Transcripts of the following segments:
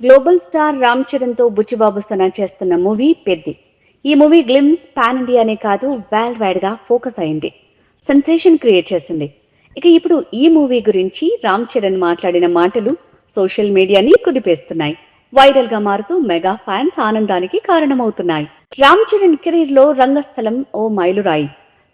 Global star Ram చరణ్తో Buchibabu Sana చేస్తున్న movie Peddi. ఈ movie glimpse pan ఇండియానే కాదు వరల్డ్ వైడ్ గా ఫోకస్ అయింది, సెన్సేషన్ క్రియేట్ చేసింది. ఇప్పుడు ఈ మూవీ గురించి రామ్ చరణ్ మాట్లాడిన మాటలు సోషల్ మీడియాని కుదిపేస్తున్నాయి, వైరల్ గా మారుతూ మెగా ఫ్యాన్స్ ఆనందానికి కారణమవుతున్నాయి. రామ్ చరణ్ కెరీర్ లో రంగస్థలం ఓ మైలురాయి.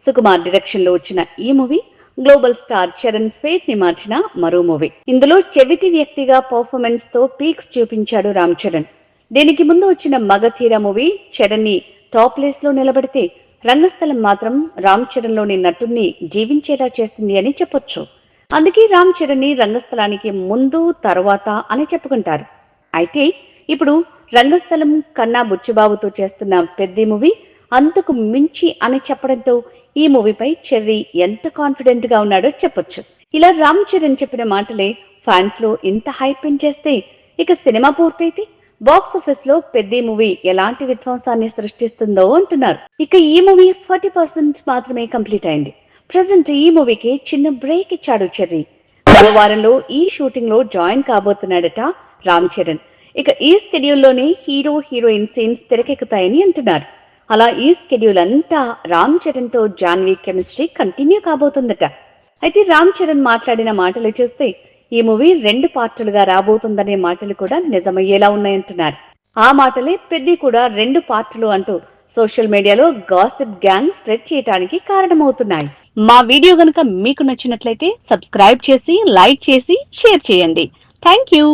సుకుమార్ డైరెక్షన్ లో వచ్చిన ఈ movie global star Charan fate ని మార్చిన మరో మూవీ. ఇందులో చెవిటి వ్యక్తిగా పర్ఫార్మెన్స్ తో పీక్స్ చూపించాడు రామ్ చరణ్. దీనికి ముందు వచ్చిన మగధీర మూవీ చరణ్ ని టాప్ ప్లేస్ లో నిలబడితే, రంగస్థలం మాత్రం రామ్ చరణ్ లోని నటుణ్ణి జీవించేలా చేసింది అని చెప్పొచ్చు. అందుకే రామ్ చరణ్ ని రంగస్థలానికి ముందు తర్వాత అని చెప్పుకుంటారు. అయితే ఇప్పుడు రంగస్థలం కన్నా బుచ్చిబాబుతో చేస్తున్న పెద్ది మూవీ అంతకు మించి అని చెప్పడంతో ఈ మూవీపై చెర్రీ ఎంత కాన్ఫిడెంట్ గా ఉన్నాడో చెప్పొచ్చు. ఇలా రామ్ చరణ్ చెప్పిన మాటలే ఫ్యాన్స్ లో ఇంత హైప్ పెంచేస్తే, సినిమా పూర్తయితే బాక్స్ ఆఫీస్ లో పెద్ది మూవీ ఎలాంటి విధ్వంసాన్ని సృష్టిస్తుందో అంటున్నారు. ఈ మూవీ 40% మాత్రమే కంప్లీట్ అయింది. ప్రజెంట్ ఈ మూవీకి చిన్న బ్రేక్ ఇచ్చాడు చెర్రీ. మరో వారంలో ఈ షూటింగ్ లో జాయిన్ కాబోతున్నాడట రామ్ చరణ్. ఈ స్కెడ్యూల్లోనే హీరో హీరోయిన్ సీన్స్ తెరకెక్కుతాయని అంటున్నారు. అలా ఈ స్కెడ్యూల్ అంతా రామ్ చరణ్ తో జాన్వీ కెమిస్ట్రీ కంటిన్యూ కాబోతుందట. రామ్ చరణ్ మాట్లాడిన మాటలు చూస్తే ఈ మూవీ 2 పార్టులుగా రాబోతుందనే మాటలు కూడా నిజమయ్యేలా ఉన్నాయంటున్నారు. ఆ మాటలే పెద్ది కూడా 2 పార్టులు అంటూ సోషల్ మీడియాలో గాసిప్ గ్యాంగ్ స్ప్రెడ్ చేయడానికి కారణమవుతున్నాయి. మా వీడియో గనుక మీకు నచ్చినట్లయితే సబ్స్క్రైబ్ చేసి, లైక్ చేసి, షేర్ చేయండి. Thank you.